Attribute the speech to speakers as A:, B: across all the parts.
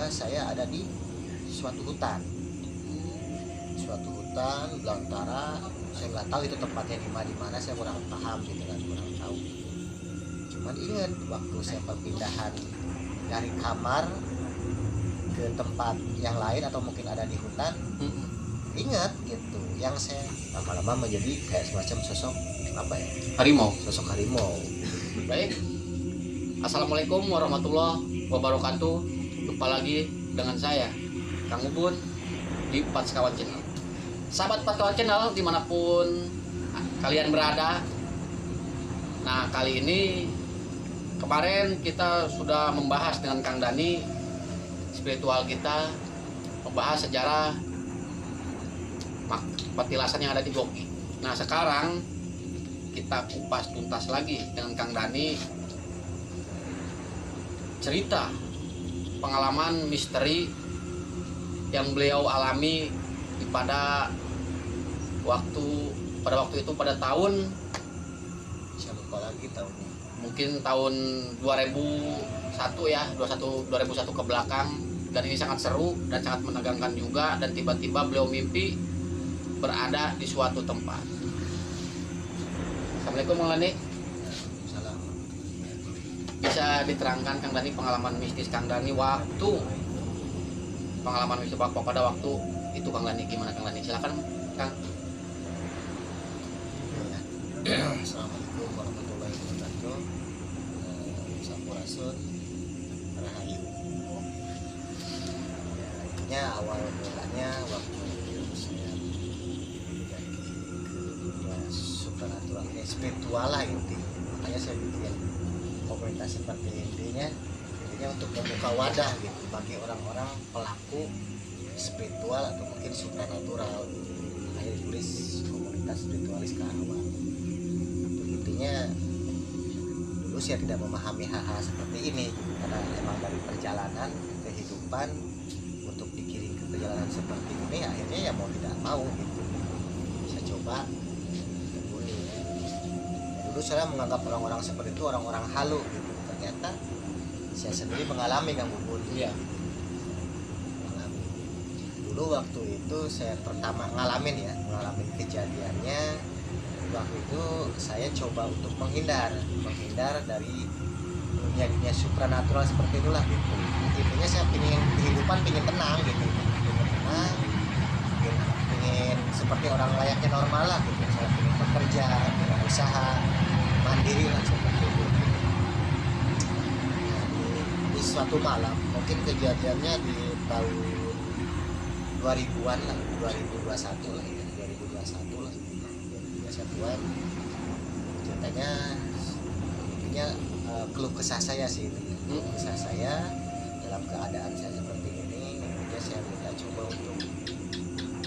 A: saya ada di suatu hutan belantara. Saya nggak tahu itu tempatnya di mana, saya kurang paham gitu kan, kurang tahu. Cuman ingat waktu saya perpindahan dari kamar ke tempat yang lain atau mungkin ada di hutan, ingat gitu, yang saya lama-lama menjadi kayak semacam sosok apa ya, sosok harimau.
B: Baik, assalamualaikum warahmatullahi wabarakatuh. Jumpa lagi dengan saya Kang Ubud di Patskawan Channel. Sahabat Patskawan Channel dimanapun kalian berada. Nah, kali ini kemarin kita sudah membahas dengan Kang Dani spiritual kita, membahas sejarah petilasan yang ada di Goki. Nah, sekarang kita kupas tuntas lagi dengan Kang Dani cerita pengalaman misteri yang beliau alami pada waktu itu pada tahun,
A: Saya lupa lagi tahunnya,
B: mungkin tahun 2001 ya, 2001 ke belakang. Dan ini sangat seru dan sangat menegangkan juga. Dan tiba-tiba beliau mimpi berada di suatu tempat. Assalamualaikum Kang Dani.
A: salah.
B: Bisa diterangkan Kang Dani pengalaman mistis Kang Dani waktu pada waktu itu Kang Dani, gimana Kang Dani? Silakan Kang.
A: Assalamualaikum warahmatullahi wabarakatuh. Sampurasun, Rahayu. Ya, awal mulanya waktu saya menjadi ke dunia supernatural, spiritual lah intinya. Makanya saya bikin komunitas seperti intinya untuk membuka wadah gitu bagi orang-orang pelaku spiritual atau mungkin supernatural. Makanya ditulis komunitas spiritualis Karawang. Intinya dulu saya tidak memahami hal-hal seperti ini karena emang dari perjalanan kehidupan untuk dikirim ke perjalanan seperti ini, akhirnya ya mau tidak mau gitu saya coba tekuni. Dulu saya menganggap orang-orang seperti itu orang-orang halu gitu, ternyata saya sendiri mengalami Kang Bubun.
B: Iya.
A: Dulu waktu itu saya pertama ngalamin kejadiannya. Waktu itu saya coba untuk menghindar dari dunia supranatural seperti itulah gitu. Intinya saya pingin tenang gitu, pingin seperti orang layaknya normal lah gitu. Saya pingin bekerja, pingin usaha mandiri lah seperti itu. Di suatu malam, mungkin kejadiannya di tahun 2000-an lah, 2021 lah ya, 2021-an. Ceritanya intinya keluh kesah saya sih itu. Keluh kesah saya dalam keadaan saya seperti ini, kemudian saya minta coba untuk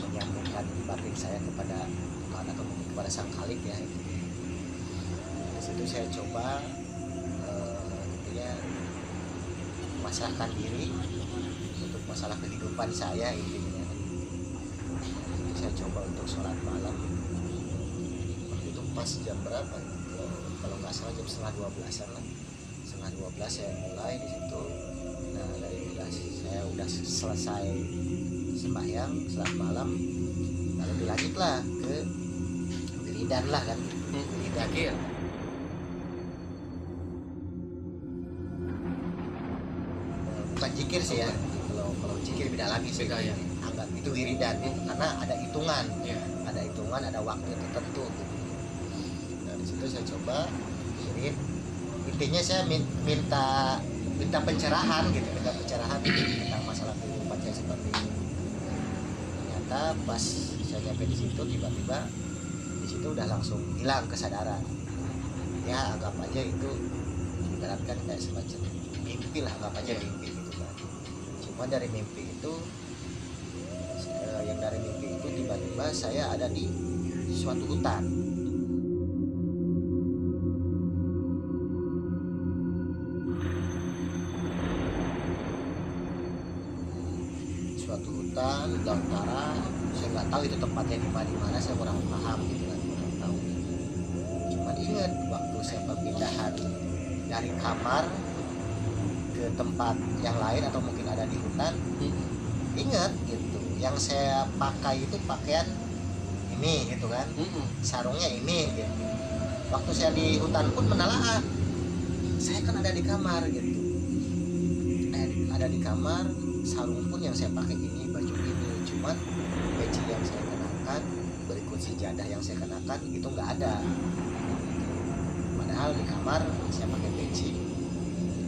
A: menyambungkan batin saya kepada Tuhan atau mungkin kepada Sang Khalik ya. Di situ saya coba intinya memasrahkan diri untuk masalah kehidupan saya intinya. Itu saya coba untuk sholat malam. Waktu itu pas jam berapa? Kalau nggak salah jam setengah 12-an lah. Setengah 12 saya mulai di situ. Nah dari saya udah selesai sembahyang sholat malam, lalu dilanjutlah ke wiridan lah kan. Wiridan. Bukan zikir sih ya, kalau zikir beda lagi sih ya. Anggap itu wiridan karena ada hitungan, ada waktu tertentu gitu. Nah di situ saya coba wirid. Intinya saya minta pencerahan gitu, tentang masalah kehidupan saya seperti ini. Ternyata pas saya nyampe di situ, tiba-tiba di situ udah langsung hilang kesadaran. Ya anggap aja itu ibaratkan kayak semacam mimpi lah, anggap aja mimpi gitu kan. Cuma dari mimpi itu tiba-tiba saya ada di suatu hutan. Belantara. Saya nggak tahu itu tempatnya di mana, saya kurang paham gitu kan, kurang tahu. Cuma ingat waktu saya perpindahan dari kamar ke ke tempat yang lain atau mungkin ada di hutan, ingat gitu, yang saya pakai itu pakaian ini gitu kan, sarungnya ini gitu. Waktu saya di hutan pun menelaah, saya kan ada di kamar gitu, ada di kamar, sarung pun yang saya pakai ini, baju ini, cuman peci yang saya kenakan berikut sejadah yang saya kenakan itu nggak ada. Padahal di kamar saya pakai peci,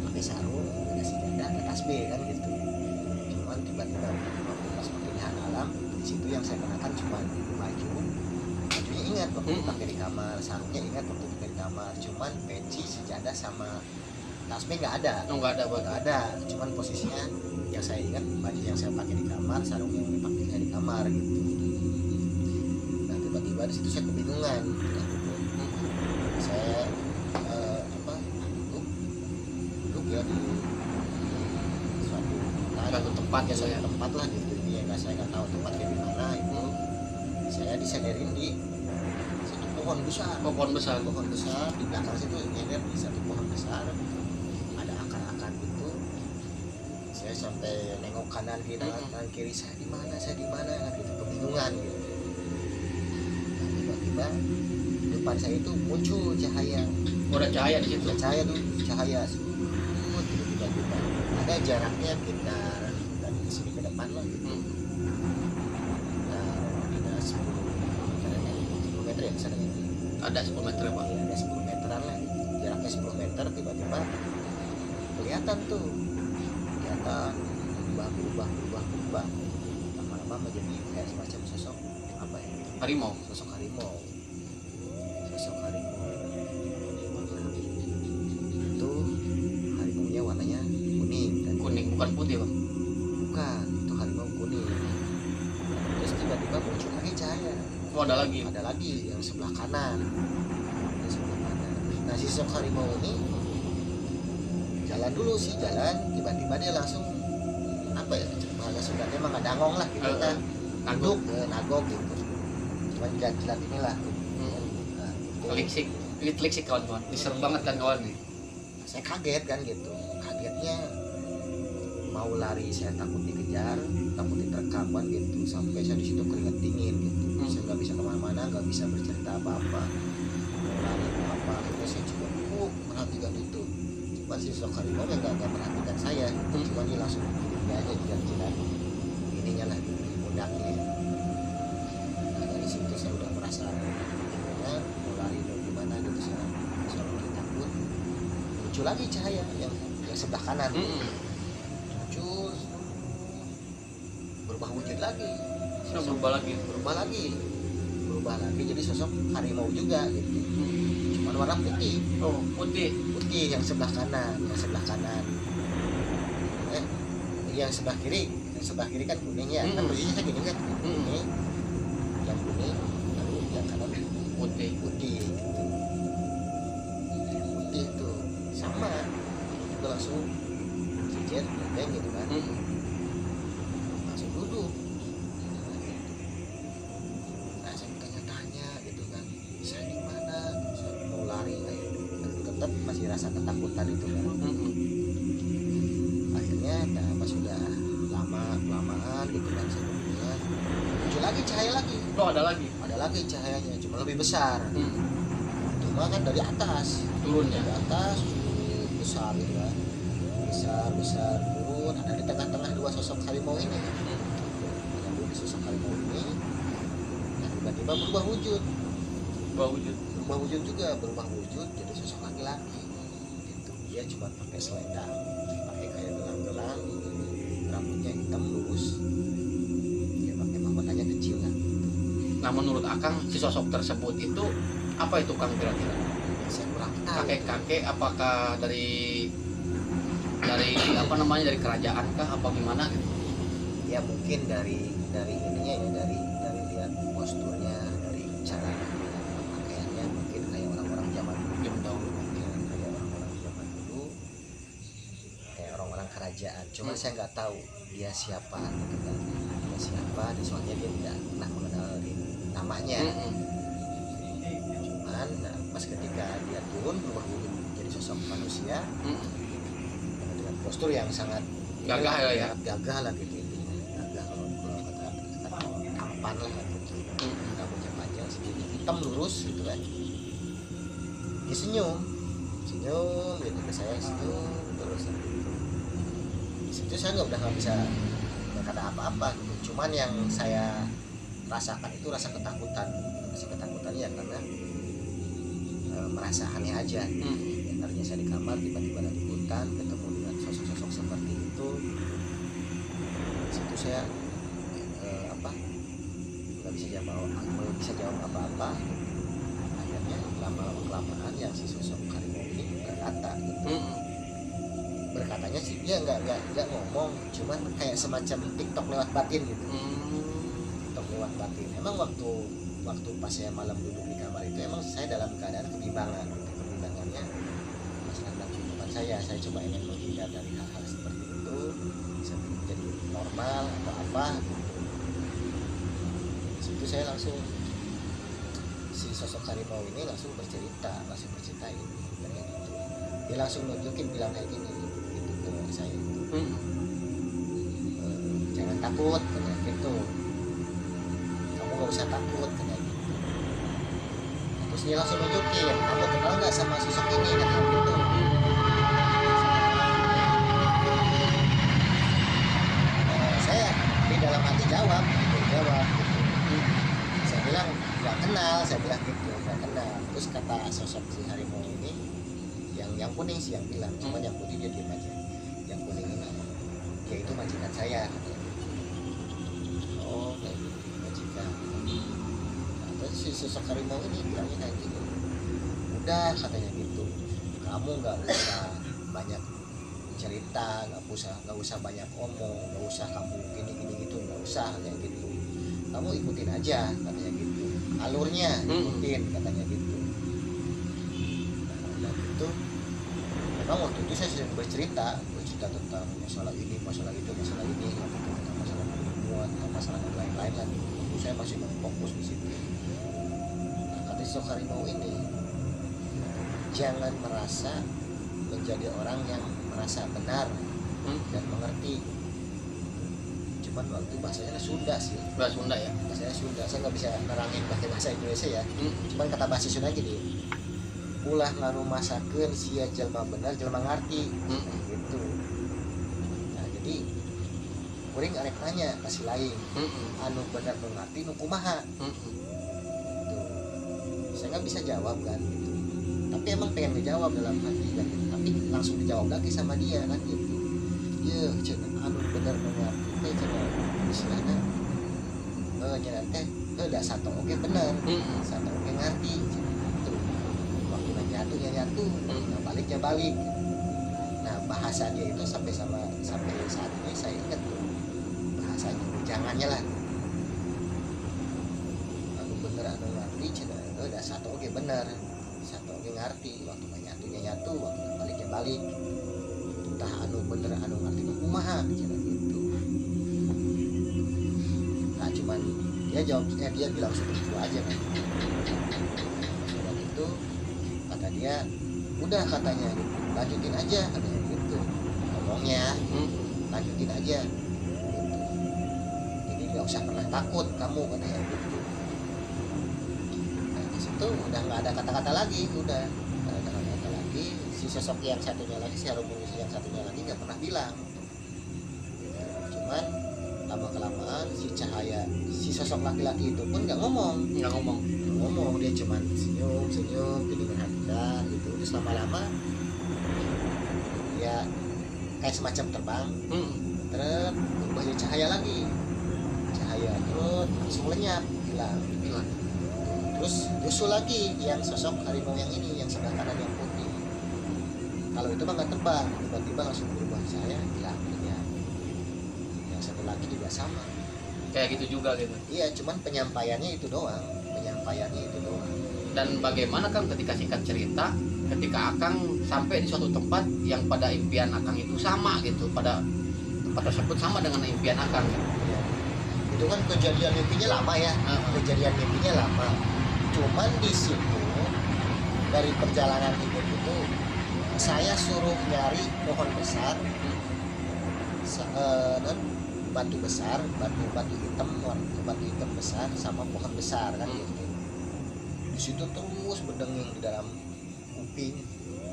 A: pakai sarung, ada sejadah, ada tasbih kan gitu. Cuman tiba-tiba waktu pas perpindahan alam, di situ yang saya kenakan cuma bajunya ingat waktu dipakai di kamar, sarungnya ingat waktu dipakai di kamar, cuman peci, sejadah sama tasbih nggak ada.
B: Nggak ada,
A: nggak ada. Cuman posisinya yang saya ingat baju yang saya pakai di kamar, sarung yang dipakai di kamar gitu. Nah tiba-tiba di situ saya kebingungan. Saya duduk ya di suatu tempat ya, saya tempat lah gitu. Ya nggak, saya nggak tahu tempatnya di mana itu. Saya disenderin di satu pohon besar. Pohon besar di belakang situ, nyender di satu pohon besar. Ada akar-akar gitu. Saya sampai nengok kanan kiri, saya di mana gitu, kebingungan gitu. Nah, tiba-tiba depan saya itu muncul cahaya.
B: Ada cahaya di situ.
A: Cahaya tiba-tiba. Ada jaraknya sekitar dari sini ke depan lah gitu. Nah, 10 meter ya sana gitu.
B: Ada 10 meter Pak.
A: Ya, ada 10 meteran lah gitu. Jaraknya 10 meter, tiba-tiba kelihatan berubah. Lama-lama menjadi kayak semacam sosok apa ya?
B: Harimau.
A: Sosok harimau. Itu harimaunya warnanya kuning,
B: bukan putih Pak.
A: bukan, itu harimau kuning. Terus tiba-tiba muncul lagi cahaya.
B: Ada lagi
A: yang sebelah kanan. Nah si sosok harimau ini jalan, tiba-tiba dia langsung apa ya, bahasa Sundanya mah ngadangong lah gitu kan, nagok gitu, cuman jilat inilah.
B: Telik-telik kawan-kawan, diserang banget kan kawan nih.
A: Saya kaget kan gitu, kagetnya mau lari saya takut dikejar, takut diterkam kan gitu, sampai saya di situ keringat dingin gitu. Saya nggak bisa kemana-mana, nggak bisa bercerita apa-apa, mau lari apa, akhirnya saya coba perhatikan itu. Cuma si sosok harimau yang nggak perhatikan saya gitu. Cuma dia langsung dia aja jilat ininya lah gitu, pundaknya. Nah dari situ saya udah merasa gimana, mau lari mau gimana gitu, saya mulai takut. Muncul lagi cahaya yang sebelah kanan, muncul berubah wujud lagi, berubah lagi jadi sosok harimau juga gitu. Cuman warna putih. Putih yang sebelah kanan. Yang sebelah kiri kan kuning ya. Kan posisinya saya gini kan. Ini yang kuning, lalu yang kanan putih gitu. Putih itu sama. Itu langsung jejer beng gitu kan. Langsung duduk. Nah, saya tanya gitu kan. Saya di mana? Saya mau lari tetap masih rasa ketakutan itu kan. Akhirnya pas sudah lama-lamaan gitu kan, saya kemudian muncul lagi cahaya lagi. Ada lagi cahayanya, cuma lebih besar. Cuma kan dari atas
B: Turunnya.
A: dari atas besar gitu kan, besar turun, ada di tengah-tengah dua sosok harimau ini. Ada sosok harimau ini, nah, tiba-tiba berubah wujud jadi sosok laki-laki gitu. Dia cuma pakai selendang, pakai kayak gelang-gelang, rambutnya hitam lurus, dia pakai mahkotanya kecil kan.
B: Nah menurut Akang si sosok tersebut itu apa itu Kang kira-kira?
A: Saya kurang tahu.
B: Kakek apakah dari apa namanya, dari kerajaan kah apa gimana gitu?
A: Ya mungkin dari ininya ya, dari lihat posturnya, dari cara pakaiannya, mungkin kayak orang-orang zaman dulu. Kayak orang-orang kerajaan. Cuman saya nggak tahu dia siapa gitu kan. Soalnya dia tidak pernah mengenal namanya. Cuman pas ketika dia turun berubah wujud jadi sosok manusia, dengan postur yang sangat
B: Gagah lah ya.
A: gagah lah gitu intinya, gagah kalau kata tampan lah gitu, rambutnya panjang segini hitam lurus gitu kan. Dia senyum gitu ke saya, senyum terus. Di situ saya udah nggak bisa berkata apa-apa gitu. Cuman yang saya rasakan itu rasa ketakutan ya, karena merasa aneh aja. Tadinya saya di kamar, tiba-tiba di hutan ketemu dengan sosok-sosok seperti itu. Di situ saya nggak bisa jawab apa-apa. Akhirnya lama kelamaan yang si sosok harimau ini berkata gitu. Berkatanya sih dia nggak ngomong, cuman kayak semacam TikTok lewat batin gitu. TikTok lewat batin. Emang waktu pas saya malam duduk di kamar itu emang saya dalam keadaan kebimbangan. Kebimbangannya masalah tentang kehidupan saya coba ingin menghindar dari hal-hal seperti itu sampai menjadi normal atau apa gitu. Situ saya langsung, si sosok harimau ini langsung berceritain kayak gitu. Dia langsung nunjukin, bilang kayak gini gitu ke saya, jangan takut kayak gitu, kamu nggak usah takut kayak gitu. Terus dia langsung nunjukin, kamu kenal nggak sama sosok ini kayak gitu. Saya di dalam hati jawab gitu. Saya bilang nggak kenal, nggak kenal. Terus kata sosok si harimau ini, yang kuning sih yang bilang, cuma yang putih dia diam aja. Yang kuning ini, dia itu majikan saya. Oh, kayak gitu, majikan. Nah, terus si sosok harimau ini bilangnya kayak gitu, udah katanya gitu, kamu nggak usah banyak cerita, nggak usah banyak omong, nggak usah kamu gini gitu, nggak usah kayak gitu. Kamu ikutin aja katanya gitu, alurnya ikutin katanya gitu. Nah, gitu. Memang waktu itu saya sedang bercerita tentang masalah ini, masalah itu, masalah ini, tentang masalah perempuan, masalah yang lain-lain lagi. Waktu saya masih fokus di situ. Nah, kata sosok harimau ini, jangan merasa menjadi orang yang merasa benar dan mengerti. Cuman waktu bahasanya Sunda sih.
B: Bahasa Sunda ya.
A: Bahasanya Sunda. Saya nggak bisa nerangin pakai bahasa Indonesia ya. Cuman kata bahasa Sunda gini, ulah nganu masakeun sia jelma benar jelma ngarti. Gitu. Nah, jadi kuring arek nanya kasih lain. Anu benar nu ngarti nu kumaha. Gitu. Saya nggak bisa jawab kan gitu. Tapi emang pengen dijawab dalam hati kan gitu. Tapi langsung dijawab lagi sama dia kan gitu. Ya, cenah anu benar nu ngarti teh cenah istilahna cenah teh da satu oke bener. Satu oke ngarti cenah gitu. Waktu nyatu, nah baliknya balik. Nah bahasa dia itu sampai saat ini saya ingat tuh bahasanya, jangannya lah. Anu bener anu ngarti cenah da satu oke bener. Satu oke ngarti, waktu nyatu, waktu baliknya balik. Entah anu bener anu ngarti kumaha cenah gitu. Nah cuman dia bilang seperti itu aja kan. Dan itu kata dia, udah katanya gitu, lanjutin aja katanya gitu ngomongnya, lanjutin aja gitu. Jadi nggak usah pernah takut kamu katanya gitu. Nah di situ udah nggak ada kata-kata lagi, udah nggak ada kata-kata lagi. Si sosok yang satunya lagi, si harimau yang satunya lagi nggak pernah bilang gitu. Cuman lama kelamaan si sosok laki-laki itu pun nggak ngomong, dia cuman senyum jadi menghadap gitu. Terus lama-lama ya kayak semacam terbang, terus berubah jadi cahaya terus langsung lenyap hilang. Terus nyusul lagi yang sosok harimau yang ini, yang sebelah kanan yang putih. Kalau itu mah nggak terbang, tiba-tiba langsung berubah cahaya hilang. Yang satu lagi juga sama
B: Kayak gitu juga gitu.
A: iya, cuman penyampaiannya itu doang.
B: Dan bagaimana Kang ketika singkat cerita, ketika Akang sampai di suatu tempat yang pada impian Akang itu sama gitu, pada tempat tersebut sama dengan impian Akang gitu.
A: Ya. Itu kan kejadian mimpinya lama ya. Cuman di situ dari perjalanan hidup itu saya suruh nyari pohon besar batu besar, batu hitam besar sama pohon besar kan gitu. Di situ terus berdenging di dalam kuping,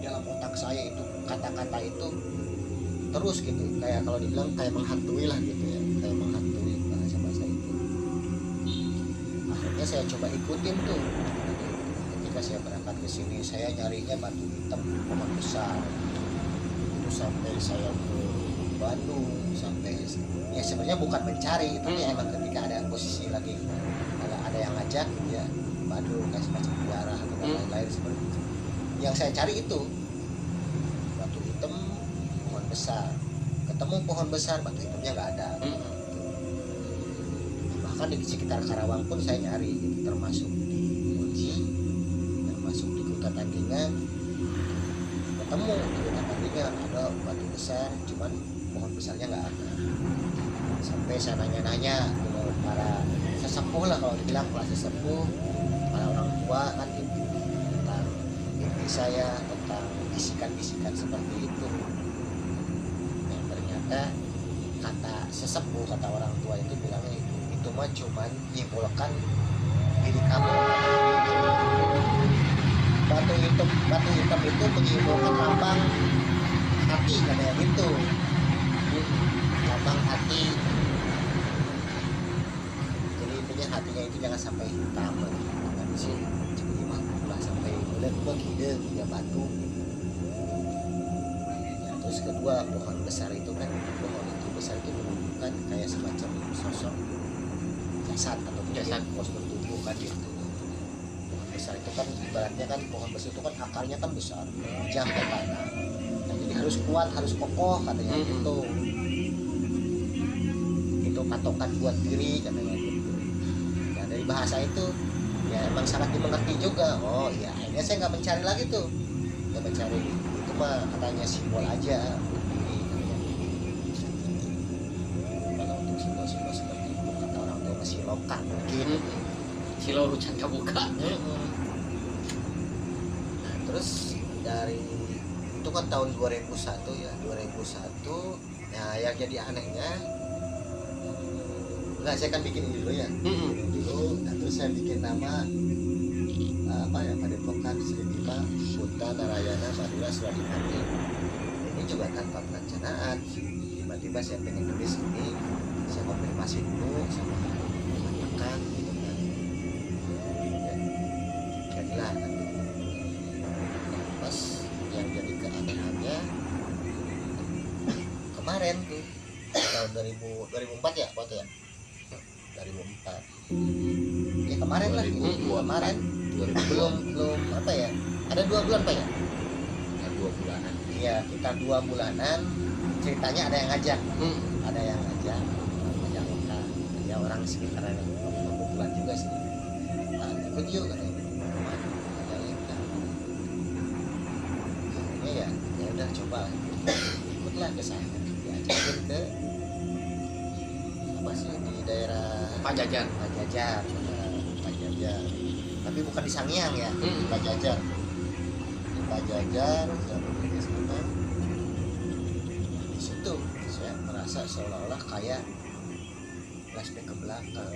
A: dalam otak saya itu kata-kata itu terus gitu, kayak kalau dibilang kayak menghantui lah gitu ya, kayak menghantui bahasa itu. Akhirnya saya coba ikutin tuh. Ketika saya berangkat ke sini, saya nyarinya batu hitam pohon besar. Itu sampai saya ke Bandung, sampai ya sebenarnya bukan mencari, tapi emang ketika ada posisi lagi ada yang ngajak gitu ya, Bandung kayak semacam ziarah atau lain-lain seperti itu. Yang saya cari itu batu hitam pohon besar. Ketemu pohon besar, batu hitamnya nggak ada. Bahkan di sekitar Karawang pun saya nyari gitu, termasuk di Moji, termasuk di Kuta Tandingan. Ketemu di Kuta Tandingan ada batu besar, cuman pohon besarnya nggak ada. Sampai saya nanya-nanya ke para sesepuh lah, kalau dibilang para sesepuh, para orang tua kan gitu, tentang mimpi saya, tentang bisikan-bisikan seperti itu. Yang ternyata kata sesepuh, kata orang tua itu bilangnya itu mah cuman menyimpulkan diri kamu. Batu hitam itu menyimpulkan lambang hati, katanya gitu. Lambang hati. Jadi intinya hatinya itu jangan sampai hitam. Nah, di sini jadi mah ulah sampai meledak ide ya batu. Ya, terus kedua, pohon besar itu kan, pohon itu besar itu menunjukkan kayak semacam sosok jasad atau
B: jasad
A: postur tubuh kan gitu. Pohon besar itu kan ibaratnya kan, pohon besar itu kan akarnya kan besar, menjam ke tanah. Nah, jadi harus kuat, harus kokoh katanya gitu. Itu patokan buat diri katanya gitu. Nah, dari bahasa itu ya emang sangat dimengerti juga. Oh iya, akhirnya saya nggak mencari lagi tuh, nggak mencari itu mah katanya simbol aja untuk diri katanya. Kalau untuk simbol-simbol seperti itu kata orang tua masih lokal mungkin.
B: Silo rucan kabuka.
A: Nah, terus dari itu kan tahun 2001 ya, 2001. Nah, yang jadi anehnya, enggak, saya kan bikin dulu ya, dulu. Nah, terus saya bikin nama apa ya, Padepokan Sri Bima Buddha Narayana Madura Suradipati. Ini juga tanpa perencanaan, tiba-tiba saya pengen tulis ini, saya konfirmasi dulu sama rekan gitu kan. Jadilah nanti. Pas yang jadi keanehannya kemarin tuh tahun 2004 ya, waktu ya 2004 ya kemarin lah, kemarin belum apa ya, ada 2 bulan Pak ya,
B: 2 bulanan.
A: iya kita 2 bulanan. Ceritanya ada yang ngajak, ngajak lokal ya, orang sekitaran kebetulan juga sih. Nah, ikut yuk katanya, akhirnya ya udah coba ikutlah ke sana, diajakin ke apa sih di daerah
B: Pajajar.
A: Pajajar, tapi bukan di Sangiang ya, di Pajajar sampai di sana. Di situ saya merasa seolah-olah kayak flashback ke belakang.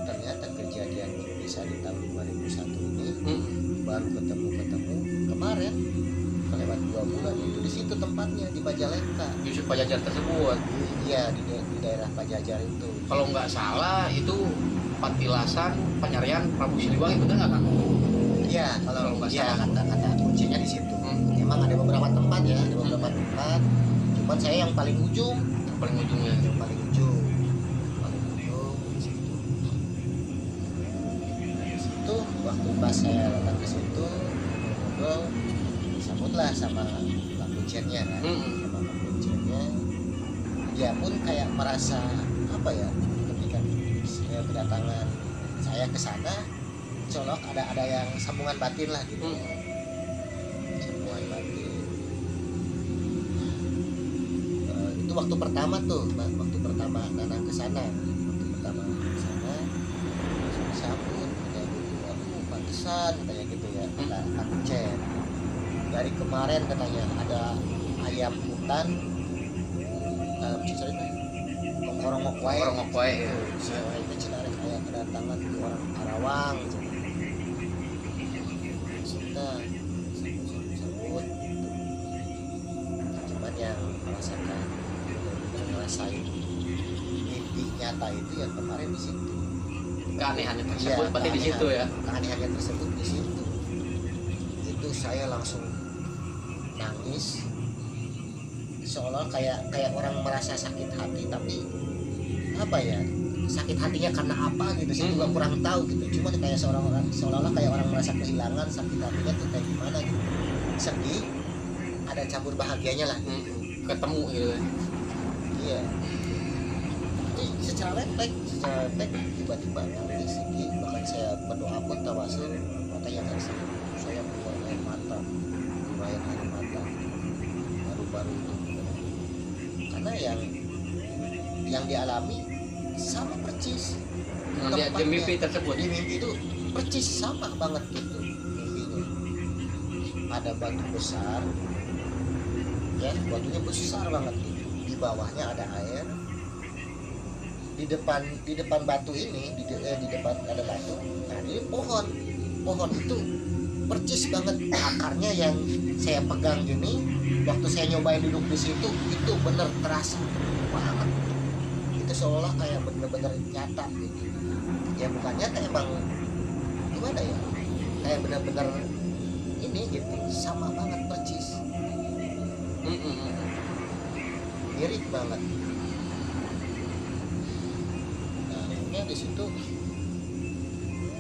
A: Ternyata kejadian bisa di tahun 2001 ini baru ketemu kemarin, lewat 2 bulan itu di situ tempatnya, di Majalengka.
B: Justru Pajajar tersebut.
A: Iya, di daerah Pajajar itu.
B: Kalau nggak salah itu patilasan penyarian Prabu Siliwangi, betul nggak Kang?
A: Iya,
B: Kalau nggak
A: ya,
B: salah.
A: kata kuncinya di situ. Emang ada beberapa tempat ya, cuman saya yang paling ujung,
B: Paling ujungnya.
A: di situ. Di situ waktu pas saya datang ke situ, ngobrol, disambutlah sama Pak Kunciannya kan, sama Pak Kunciannya. Dia pun kayak merasa apa ya, ketika saya kedatangan saya ke sana, colok ada yang sambungan batin lah gitu. Sambungan batin. Itu waktu pertama Nanang ke sana. Langsung disambut kayak gitu. Aduh, pantesan katanya gitu ya. Kata Kang Kuncen. Dari kemarin katanya ada ayam hutan Cicerita ngorongok wae
B: Ngorongok wae, ya.
A: saya itu cenah kayak kedatangan di orang Karawang kita sebut cuman yang merasakan ngerasain mimpi nyata itu yang kemarin di situ.
B: Keanehan tersebut berarti di situ ya.
A: Keanehan tersebut di situ. Itu saya langsung nangis. Seolah kayak orang merasa sakit hati, tapi apa ya? Sakit hatinya karena apa gitu saya juga kurang tahu gitu. Cuma kayak seolah-olah kayak orang merasa kehilangan, sakit hatinya tuh kayak gimana gitu. Sedih, ada campur bahagianya lah.
B: Ketemu gitu kan.
A: Iya. Jadi secara refleks tiba-tiba nangis sedih, bahkan saya berdoa pun tawasul mata yang asli saya keluar air mata baru-baru itu karena yang dialami sama percis
B: Dengan dia di mimpi tersebut.
A: di mimpi itu percis sama banget gitu mimpinya. Ada batu besar ya, batunya besar banget gitu. Di bawahnya ada air, di depan batu ini di depan ada batu, nah ini pohon itu percis banget akarnya yang saya pegang gini. Waktu saya nyobain duduk di situ itu bener terasa banget, itu seolah kayak bener-bener nyata gitu ya, bukan nyata emang gimana ya, kayak bener-bener ini gitu, sama banget percis, mirip banget. Nah akhirnya di situ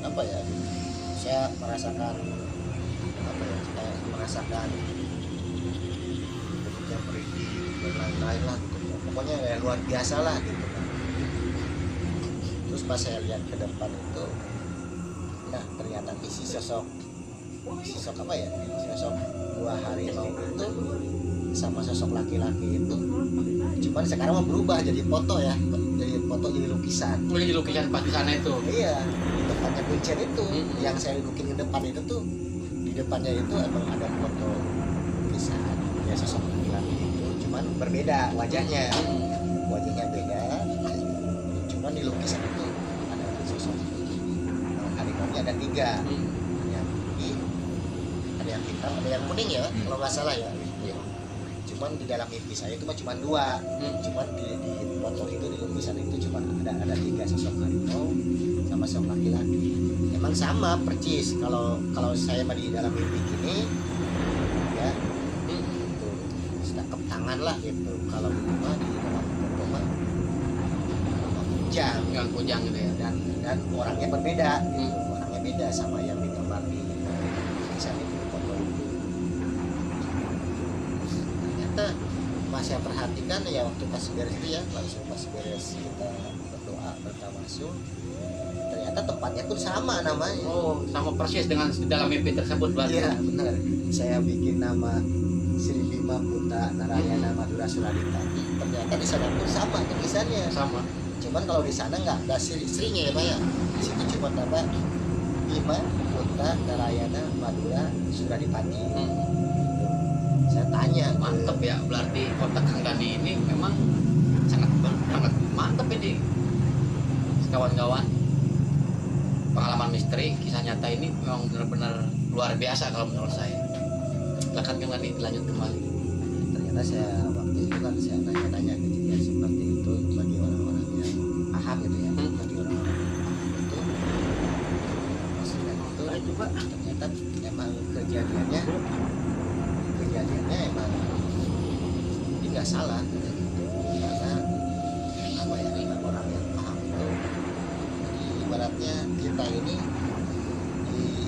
A: apa ya, saya merasakan apa ya, kayak merasakan yang merinding dan lain-lain lah gitu, pokoknya ya luar biasa lah gitu kan. Terus pas saya lihat ke depan itu, nah ternyata isi sosok apa ya, sosok buah harimau itu sama sosok laki-laki itu cuman sekarang mau berubah jadi foto ya, jadi lukisan.
B: Jadi lukisan pas di sana itu.
A: Iya, di depannya kuncen itu yang saya dudukin ke depan itu tuh, di depannya itu emang ada foto lukisan ya sosok laki-laki itu, cuman berbeda wajahnya beda, cuman di lukisan itu ada sosok harimau-nya ada 3, yang putih, ada yang hitam, ada yang kuning ya kalau nggak salah ya. Cuman di dalam mimpi saya itu cuma 2, cuman di foto itu, di lukisan itu cuma ada 3 sosok harimau sama sosok laki-laki. Emang sama percis kalau saya mah di dalam mimpi gini ya, itu setangkap tangan lah gitu. Kalau itu mah di dalam foto mah
B: Gang kujang gitu ya.
A: dan orangnya berbeda gitu. Orangnya beda sama yang digambar di lukisan itu, foto itu. Ternyata pas saya perhatikan ya waktu pas beres itu ya, langsung pas beres kita berdoa bertawasul, ternyata tempatnya pun sama namanya.
B: Oh, sama persis dengan di dalam mimpi tersebut berarti.
A: Iya benar, saya bikin nama Sri Bima Putra Narayana Madura Suradita, ternyata di sana pun sama tulisannya.
B: Sama.
A: Cuman kalau di sana nggak ada Sri-nya ya Pak ya, di situ cuma nama Bima Putra Narayana Madura Suradipati. Saya tanya,
B: Mantep ya, berarti kontak Kang Dani ini memang sangat mantep ini kawan-kawan. Pengalaman misteri, kisah nyata ini memang benar-benar luar biasa kalau menurut saya. Silakan Kang Dani lanjut kembali.
A: ternyata saya waktu itu kan saya nanya-nanya kejadian seperti itu bagi orang-orang yang paham gitu ya, bagi orang-orang yang paham itu maksudnya itu ternyata emang kejadiannya emang tidak salah gitu. Karena apa ya, memang orang yang paham itu jadi ibaratnya kita ini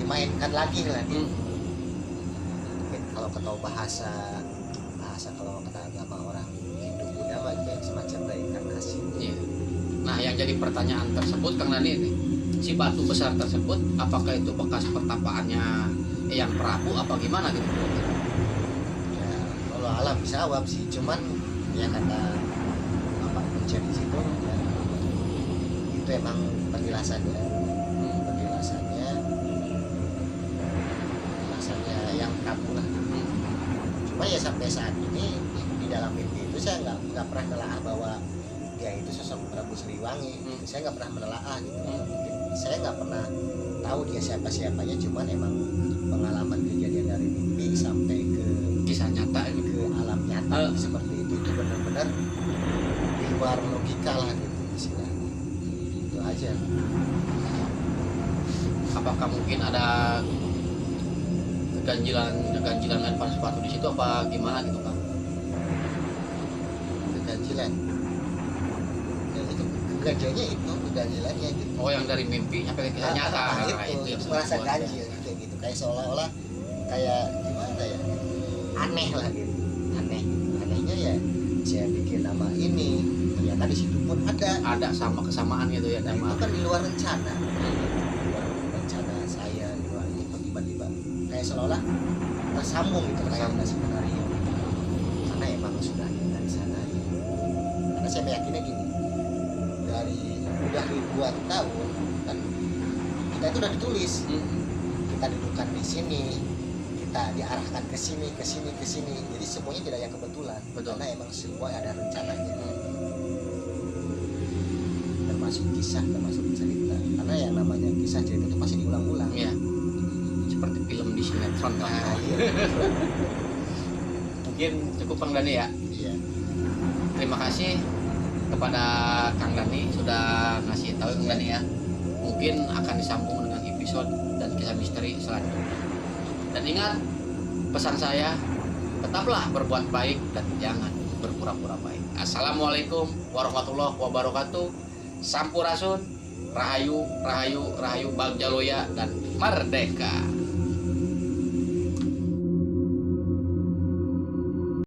A: dimainkan lagi lah gitu. Kalau ketau bahasa kalau kata agama orang Hindu Buddha mah kayak semacam reinkarnasi.
B: Iya. Nah, yang jadi pertanyaan tersebut Kang Dani ini, si batu besar tersebut apakah itu bekas pertapaannya Eyang Prabu apa gimana gitu?
A: Ya, kalau alam bisawab sih, cuman ya kata Bapak Kuncen di situ ya, itu emang penjelasannya yang Prabu lah. Cuma ya sampai saat ini di dalam mimpi itu Tapi saya nggak pernah nelaah bahwa dia itu sosok Prabu Siliwangi. Saya nggak pernah menelaah gitu. Saya nggak pernah tahu dia siapa-siapanya, cuman emang pengalaman kejadian dari mimpi sampai ke
B: kisah nyata gitu.
A: ke alam nyata seperti itu benar-benar di luar logika lah gitu istilahnya. Itu aja.
B: Apakah mungkin ada keganjilan lempar sepatu di situ apa gimana gitu Kang?
A: Keganjilan. Ya, itu keganjilannya gitu.
B: Oh, yang dari mimpi sampai ke kisah nyata.
A: Itu
B: yang
A: merasa
B: luar
A: ganjil
B: biasa.
A: kayak gitu, kayak seolah-olah kayak gimana ya, aneh lah gitu, anehnya ya saya bikin nama ini ternyata di situ pun ada
B: sama kesamaan gitu ya,
A: nah, itu
B: sama
A: kan di luar rencana, saya di luar itu tiba-tiba kayak seolah tersambung gitu kayak ada skenario karena emang sudah dari sana ya. Karena saya meyakini gini, dari udah ribuan tahun kan kita itu udah ditulis, kita dudukkan di sini, kita diarahkan ke sini, jadi semuanya tidak yang kebetulan.
B: Betul.
A: Karena emang semua ada rencananya, termasuk kisah, termasuk cerita, karena yang namanya kisah cerita itu pasti diulang-ulang
B: ya, seperti film di sinetron kan.
A: iya.
B: Mungkin cukup Kang Dani ya.
A: Iya.
B: Terima kasih kepada Kang Dani sudah ngasih tahu Kang Dani ya. Mungkin akan disambung dengan episode dan kisah misteri selanjutnya. Dan ingat pesan saya, tetaplah berbuat baik dan jangan berpura-pura baik. Assalamualaikum warahmatullahi wabarakatuh. Sampurasun, rahayu, rahayu, rahayu, Bagjaloya dan merdeka.